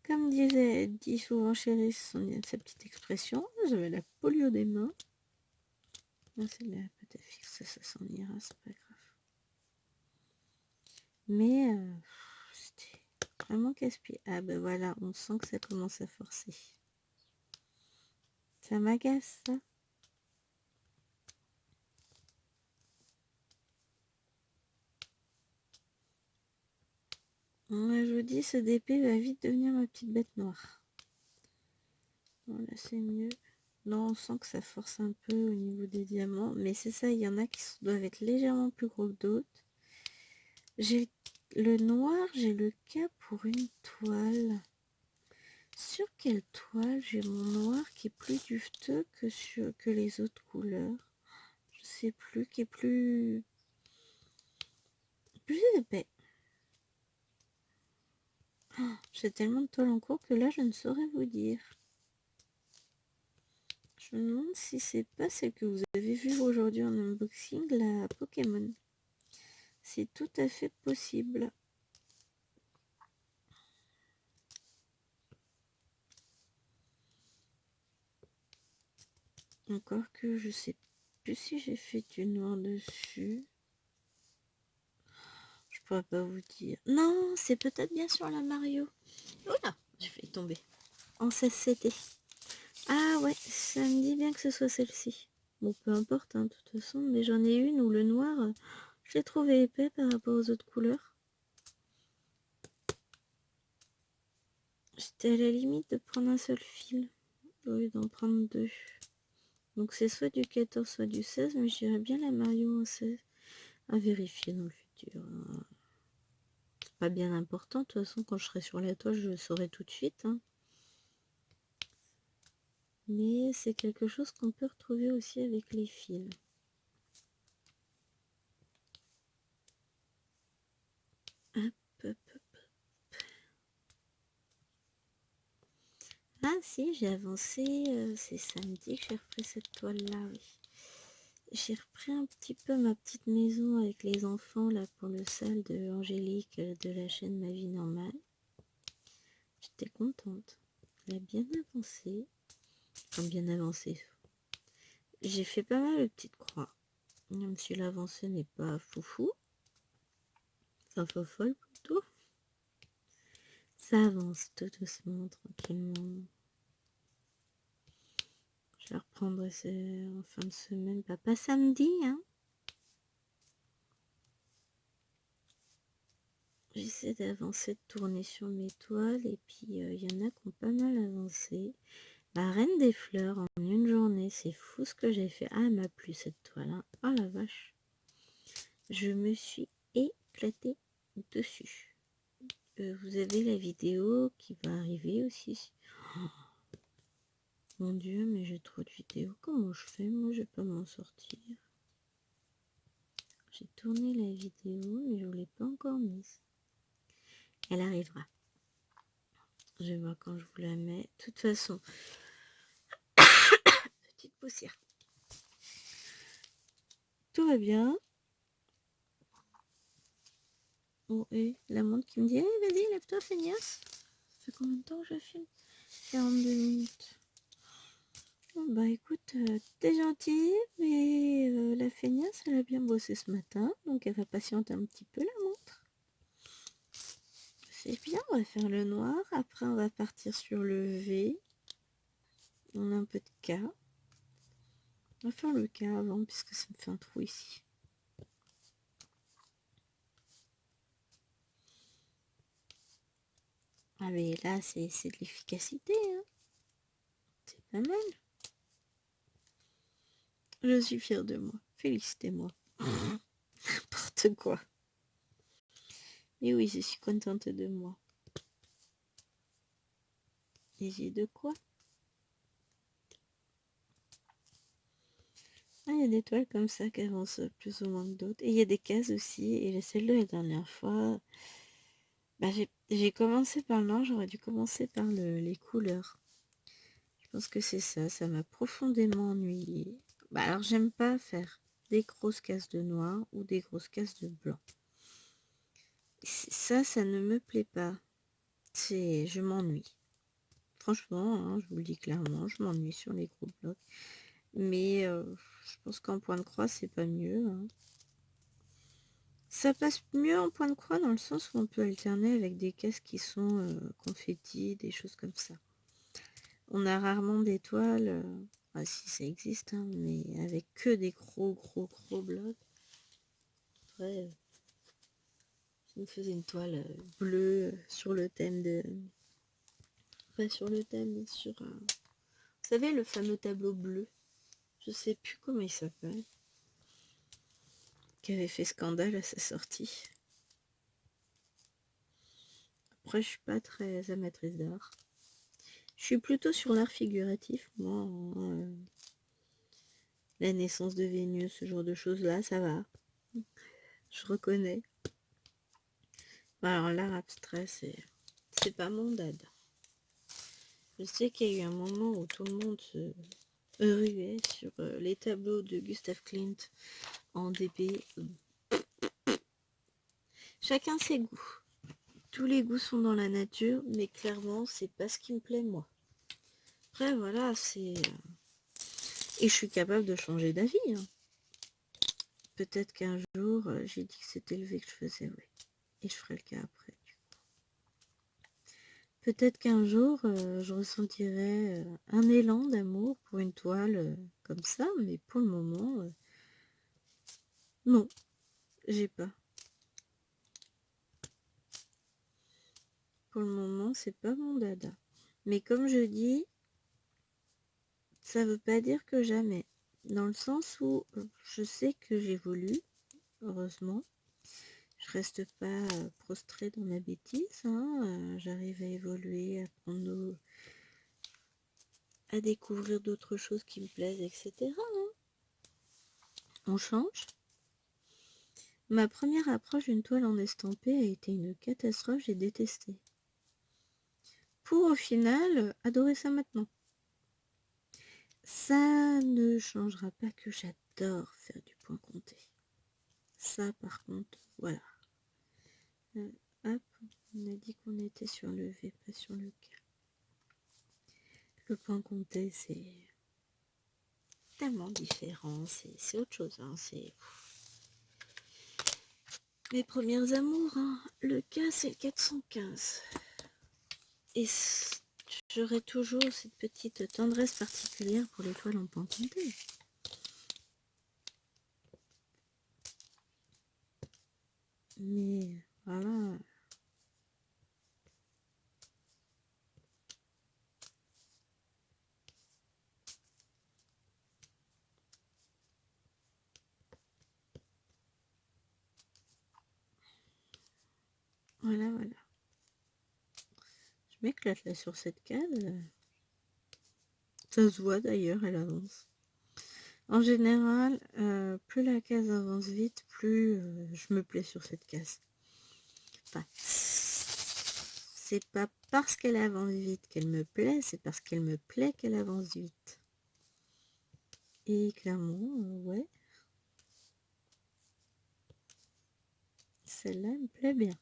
Comme dit souvent Chéri, sa petite expression, j'avais la polio des mains. Non, c'est la pâte à fixe, ça s'en ira, c'est pas grave. Mais c'était vraiment casse-pied. Ah ben voilà, on sent que ça commence à forcer. Ça m'agace, ça. Moi, je vous dis, ce DP va vite devenir ma petite bête noire. Voilà, c'est mieux. Non, on sent que ça force un peu au niveau des diamants. Mais c'est ça, il y en a qui doivent être légèrement plus gros que d'autres. J'ai le noir, j'ai le cas pour une toile. Sur quelle toile j'ai mon noir qui est plus dufteux que les autres couleurs? Je sais plus, qui est plus épais. J'ai tellement de toiles en cours que là, je ne saurais vous dire. Je Je me demande si c'est pas celle que vous avez vue aujourd'hui en unboxing, la Pokémon. C'est tout à fait possible. Encore que je sais plus si j'ai fait du noir dessus. Je pourrais pas vous dire. Non, c'est peut-être bien sur la Mario. Oula, j'ai failli tomber. En 16CT. Ah ouais, ça me dit bien que ce soit celle-ci. Bon, peu importe, hein, de toute façon, mais j'en ai une où le noir, je l'ai trouvé épais par rapport aux autres couleurs. J'étais à la limite de prendre un seul fil, au lieu d'en prendre deux. Donc c'est soit du 14, soit du 16, mais j'irais bien la Mario en 16. À vérifier dans le futur. C'est pas bien important, de toute façon, quand je serai sur la toile, je le saurai tout de suite. Hein. Mais c'est quelque chose qu'on peut retrouver aussi avec les fils. Hop, hop, hop. Ah si, j'ai avancé, c'est samedi que j'ai repris cette toile-là, oui. J'ai repris un petit peu ma petite maison avec les enfants, là, pour le salle de Angélique, de la chaîne Ma Vie Normale. J'étais contente. Elle a bien avancé. Enfin, bien avancé. J'ai fait pas mal de petites croix. Même si l'avancée n'est pas foufou. Enfin, fofolle plutôt. Ça avance tout doucement, tranquillement. Je vais reprendre en fin de semaine. Pas samedi, hein. J'essaie d'avancer, de tourner sur mes toiles. Et puis, il y en a qui ont pas mal avancé. La Reine des Fleurs, en une journée. C'est fou ce que j'ai fait. Ah, elle m'a plu cette toile. Hein. Oh la vache. Je me suis éclatée dessus. Vous avez la vidéo qui va arriver aussi. Oh, mon Dieu, mais j'ai trop de vidéos. Comment je fais? Moi, je vais pas m'en sortir. J'ai tourné la vidéo, mais je ne l'ai pas encore mise. Elle arrivera. Je vais voir quand je vous la mets. De toute façon, petite poussière. Tout va bien. Bon, et la montre qui me dit, hey, vas-y, lève-toi, feignasse. Ça fait combien de temps que je filme? 42 minutes. Bon, bah écoute, t'es gentille, mais la feignasse, elle a bien bossé ce matin, donc elle va patienter un petit peu la montre. C'est bien, on va faire le noir, après on va partir sur le V. On a un peu de K. On va faire le K avant, puisque ça me fait un trou ici. Ah mais là, c'est de l'efficacité, hein. C'est pas mal. Je suis fière de moi. Félicitez-moi. N'importe quoi. Mais oui, je suis contente de moi. Et j'ai de quoi. Ah, il y a des toiles comme ça qui avancent plus ou moins que d'autres. Et il y a des cases aussi. Et celle de la dernière fois, bah, j'ai commencé par le noir. J'aurais dû commencer par les couleurs. Je pense que c'est ça. Ça m'a profondément ennuyée. Bah, alors, j'aime pas faire des grosses cases de noir ou des grosses cases de blanc. Ça ne me plaît pas. Je m'ennuie. Franchement, hein, je vous le dis clairement, je m'ennuie sur les gros blocs. Mais je pense qu'en point de croix, c'est pas mieux. Hein. Ça passe mieux en point de croix dans le sens où on peut alterner avec des cases qui sont confettis, des choses comme ça. On a rarement des toiles, ah, si ça existe, hein, mais avec que des gros blocs. Après, je me faisais une toile bleue sur le thème de... Pas sur le thème, mais sur... vous savez, le fameux tableau bleu. Je sais plus comment il s'appelle. Qui avait fait scandale à sa sortie. Après, je suis pas très amatrice d'art. Je suis plutôt sur l'art figuratif, moi. La naissance de Vénus, ce genre de choses-là, ça va. Je reconnais. Alors, l'art abstrait, c'est pas mon dada. Je sais qu'il y a eu un moment où tout le monde se ruait sur les tableaux de Gustav Klimt en DP. Chacun ses goûts. Tous les goûts sont dans la nature, mais clairement, c'est pas ce qui me plaît moi. Après, voilà, c'est... Et je suis capable de changer d'avis. Hein. Peut-être qu'un jour, j'ai dit que c'était le V que je faisais, oui. Et je ferai le cas après. Peut-être qu'un jour, je ressentirai un élan d'amour pour une toile comme ça, mais pour le moment, non, j'ai pas. Pour le moment, c'est pas mon dada. Mais comme je dis, ça veut pas dire que jamais. Dans le sens où je sais que j'évolue, heureusement. Je reste pas prostrée dans ma bêtise. Hein. J'arrive à évoluer, à découvrir d'autres choses qui me plaisent, etc. Hein. On change. Ma première approche d'une toile en estampé a été une catastrophe, j'ai détesté. Pour au final, adorer ça maintenant. Ça ne changera pas que j'adore faire du point compté. Ça par contre, voilà. Hop, on a dit qu'on était sur le V, pas sur le K. Le point compté, c'est tellement différent, c'est autre chose. Hein, c'est mes premières amours. Hein. Le K, c'est le 415. Et j'aurai toujours cette petite tendresse particulière pour les toiles en point compté. Mais voilà. Voilà, voilà. Je m'éclate là sur cette case. Ça se voit d'ailleurs, elle avance. En général, plus la case avance vite, plus je me plais sur cette case. Enfin, c'est pas parce qu'elle avance vite qu'elle me plaît, c'est parce qu'elle me plaît qu'elle avance vite. Et clairement, ouais. Celle-là me plaît bien.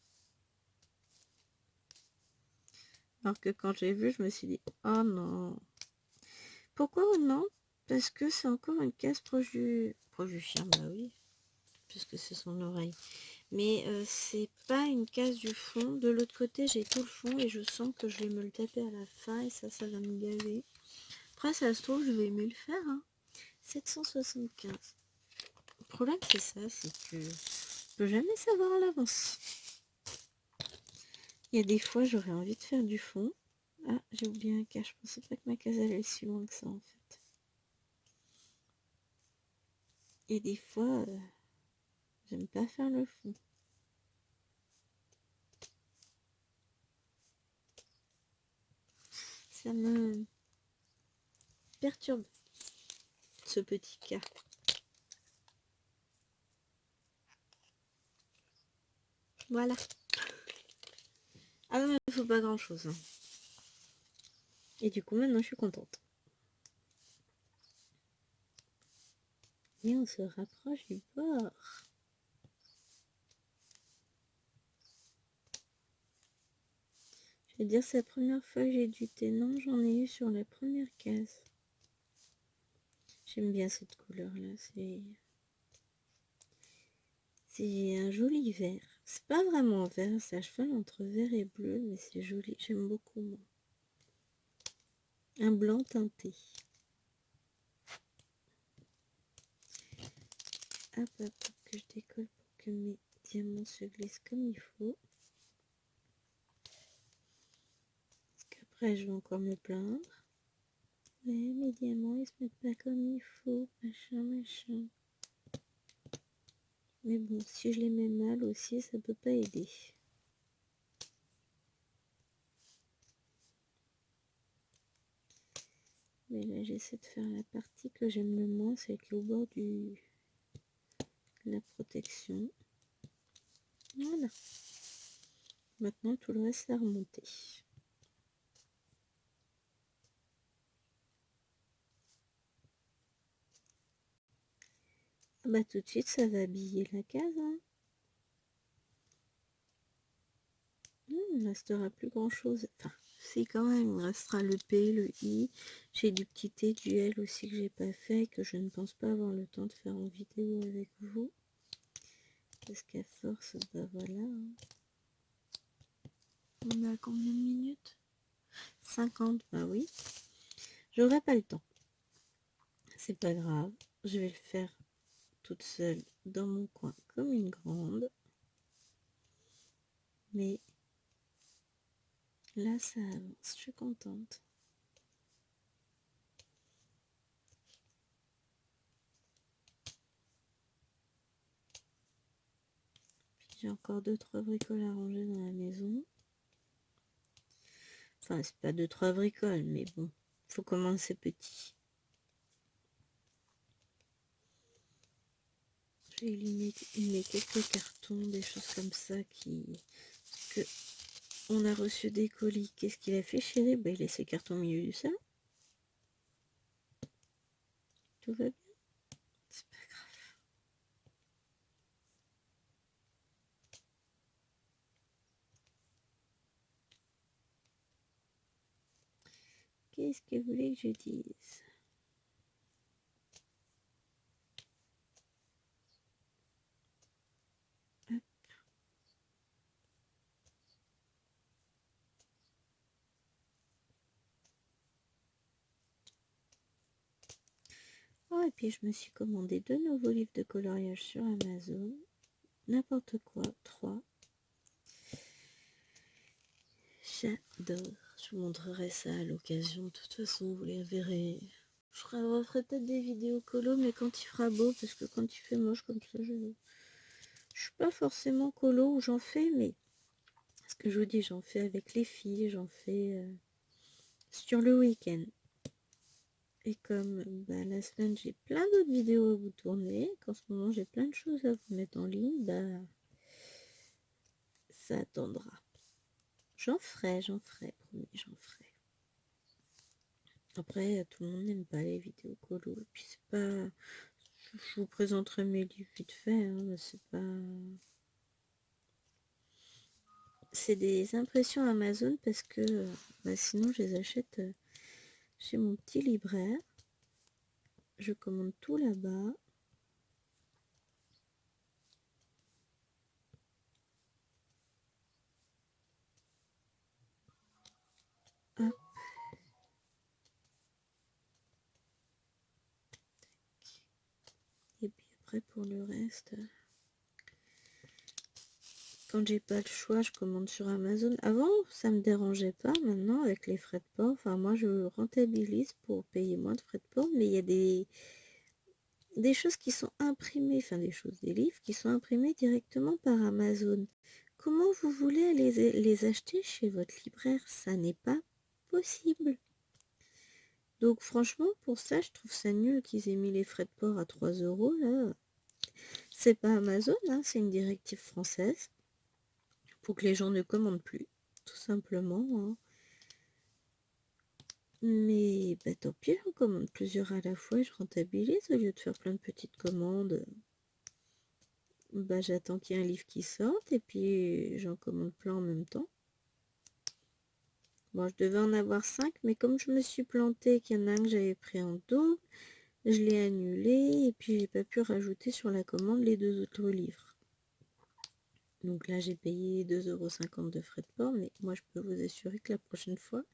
Alors que quand j'ai vu, je me suis dit, oh non. Pourquoi non? Parce que c'est encore une case proche du chien, bah oui. Puisque c'est son oreille. Mais c'est pas une case du fond. De l'autre côté, j'ai tout le fond et je sens que je vais me le taper à la fin et ça va me gaver. Après, ça se trouve, je vais aimer le faire. Hein. 775. Le problème, c'est ça, c'est que je peux jamais savoir à l'avance. Il y a des fois, j'aurais envie de faire du fond. Ah, j'ai oublié un cas. Je pensais pas que ma case allait si loin que ça, en fait. Et des fois, j'aime pas faire le fond. Ça me perturbe, ce petit cas. Voilà. Ah non, il faut pas grand chose. Hein. Et du coup, maintenant, je suis contente. Et on se rapproche du bord. Je vais dire, c'est la première fois que j'ai du thé. Non, j'en ai eu sur la première case. J'aime bien cette couleur-là. C'est un joli vert. C'est pas vraiment vert, c'est à cheval entre vert et bleu, mais c'est joli. J'aime beaucoup, moi. Un blanc teinté. Hop, hop, que je décolle pour que mes diamants se glissent comme il faut. Parce qu'après, je vais encore me plaindre. Ouais, mes diamants, ils se mettent pas comme il faut, machin, machin. Mais bon, si je les mets mal aussi, ça peut pas aider. Mais là, j'essaie de faire la partie que j'aime le moins, c'est qui est au bord de la protection. Voilà. Maintenant, tout le reste, c'est à remonter. Bah tout de suite ça va habiller la case. Hein. Il ne restera plus grand chose. Enfin, si quand même, il restera le P, le I. J'ai du petit T, du L aussi que j'ai pas fait, que je ne pense pas avoir le temps de faire en vidéo avec vous. Parce qu'à force, bah voilà. Hein. On a combien de minutes? 50, bah oui. J'aurai pas le temps. C'est pas grave. Je vais le faire toute seule dans mon coin comme une grande. Mais là, ça avance. Je suis contente. J'ai encore 2-3 bricoles à ranger dans la maison. Enfin, c'est pas 2-3 bricoles, mais bon, faut commencer petit. Je vais éliminer quelques cartons, des choses comme ça qui... que on a reçu des colis. Qu'est-ce qu'il a fait, chérie? Bah, il laisse ses cartons au milieu du salon. Tout va bien. C'est pas grave. Qu'est-ce que vous voulez que je dise? Hop. Oh, et puis je me suis commandé 2 nouveaux livres de coloriage sur Amazon. N'importe quoi, 3. J'adore. Je vous montrerai ça à l'occasion. De toute façon, vous les verrez. Je referai peut-être des vidéos colo, mais quand il fera beau, parce que quand il fait moche comme ça, je suis pas forcément colo où j'en fais, mais ce que je vous dis, j'en fais avec les filles, j'en fais sur le week-end. Et comme bah, la semaine, j'ai plein d'autres vidéos à vous tourner, qu'en ce moment, j'ai plein de choses à vous mettre en ligne, bah, ça attendra. J'en ferai, promis, j'en ferai. Après, tout le monde n'aime pas les vidéos colo, et puis c'est pas... Je vous présenterai mes livres vite fait, hein, c'est pas... C'est des impressions Amazon parce que bah, sinon je les achète chez mon petit libraire. Je commande tout là-bas. Hop. Et puis après pour le reste, quand j'ai pas le choix, je commande sur Amazon. Avant, ça me dérangeait pas. Maintenant, avec les frais de port, enfin moi je rentabilise pour payer moins de frais de port, mais il y a des choses qui sont imprimées, enfin des livres qui sont imprimés directement par Amazon. Comment vous voulez les acheter chez votre libraire? Ça n'est pas possible. Donc franchement, pour ça, je trouve ça nul qu'ils aient mis les frais de port à 3 euros. Là, c'est pas Amazon, hein, c'est une directive française pour que les gens ne commandent plus, tout simplement. Hein. Mais bah, tant pis, on commande plusieurs à la fois et je rentabilise au lieu de faire plein de petites commandes. Bah, j'attends qu'il y ait un livre qui sorte et puis j'en commande plein en même temps. Bon, je devais en avoir 5, mais comme je me suis plantée, qu'il y en a un que j'avais pris en double, je l'ai annulé et puis j'ai pas pu rajouter sur la commande les 2 autres livres. Donc là, j'ai payé 2,50 € de frais de port, mais moi, je peux vous assurer que la prochaine fois,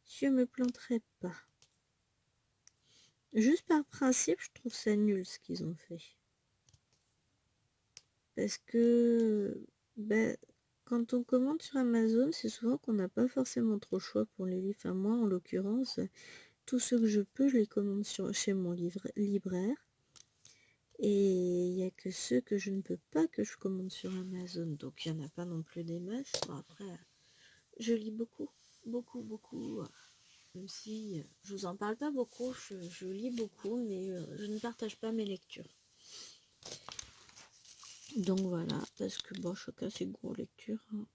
je me planterai pas. Juste par principe, je trouve ça nul ce qu'ils ont fait. Parce que bah, quand on commande sur Amazon, c'est souvent qu'on n'a pas forcément trop le choix pour les livres. Enfin, moi, en l'occurrence, tout ce que je peux, je les commande chez mon libraire. Et il n'y a que ceux que je ne peux pas que je commande sur Amazon. Donc il n'y en a pas non plus des masses. Bon, après, je lis beaucoup. Beaucoup, beaucoup. Même si je vous en parle pas beaucoup, je lis beaucoup, mais je ne partage pas mes lectures. Donc voilà, parce que bon, chacun ses goûts en lecture. Hein.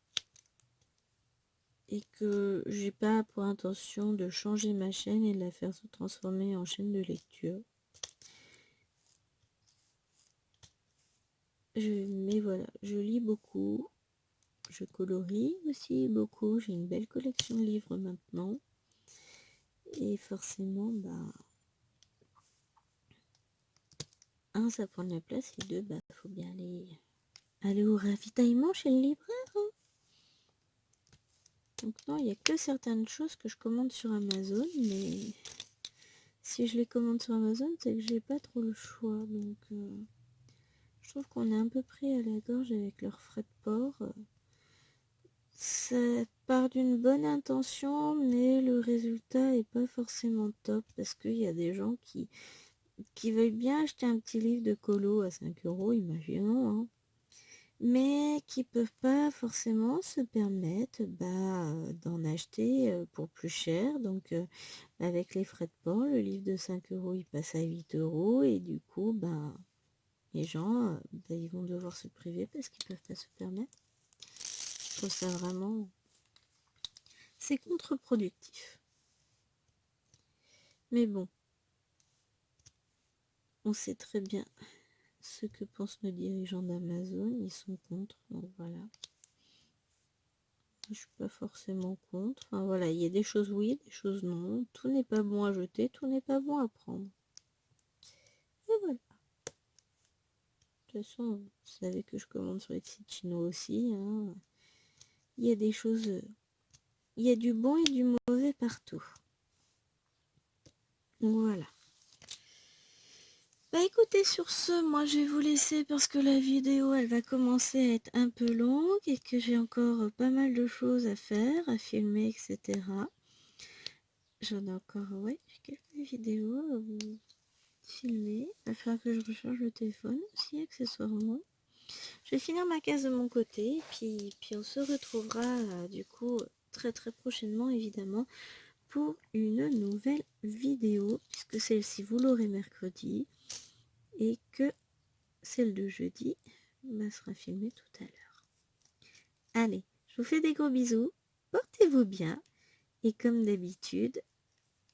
Et que j'ai pas pour intention de changer ma chaîne et de la faire se transformer en chaîne de lecture. Mais voilà, je lis beaucoup. Je colorie aussi beaucoup. J'ai une belle collection de livres maintenant. Et forcément, un, ça prend de la place. Et deux, faut bien aller au ravitaillement chez le libraire. Hein. Donc non, il n'y a que certaines choses que je commande sur Amazon. Mais si je les commande sur Amazon, c'est que j'ai pas trop le choix. Donc je trouve qu'on est un peu pris à la gorge avec leurs frais de port. Ça part d'une bonne intention, mais le résultat est pas forcément top parce qu'il y a des gens qui veulent bien acheter un petit livre de colo à 5 euros, imaginons, hein, mais qui peuvent pas forcément se permettre d'en acheter pour plus cher. Donc avec les frais de port, le livre de 5 euros il passe à 8 euros et du coup les gens ils vont devoir se priver parce qu'ils peuvent pas se permettre. Je trouve ça vraiment... C'est contre-productif. Mais bon, on sait très bien ce que pensent nos dirigeants d'Amazon. Ils sont contre, donc voilà. Je suis pas forcément contre. Enfin voilà, il y a des choses oui, des choses non. Tout n'est pas bon à jeter, tout n'est pas bon à prendre. Et voilà. De toute façon, vous savez que je commande sur les sites chinois aussi. Hein. Il y a des choses... Il y a du bon et du mauvais partout. Donc voilà. Bah écoutez, sur ce, moi je vais vous laisser parce que la vidéo elle va commencer à être un peu longue et que j'ai encore pas mal de choses à faire, à filmer, etc. J'en ai encore, ouais, j'ai quelques vidéos à vous filmer. Il va falloir que je recharge le téléphone aussi accessoirement. Je vais finir ma case de mon côté, puis on se retrouvera du coup très très prochainement évidemment pour une nouvelle vidéo, puisque celle-ci vous l'aurez mercredi et que celle de jeudi sera filmée tout à l'heure. Allez, je vous fais des gros bisous, portez-vous bien et comme d'habitude,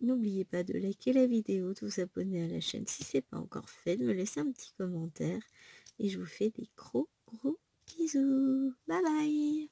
n'oubliez pas de liker la vidéo, de vous abonner à la chaîne si ce n'est pas encore fait, de me laisser un petit commentaire et je vous fais des gros bisous. Bye bye.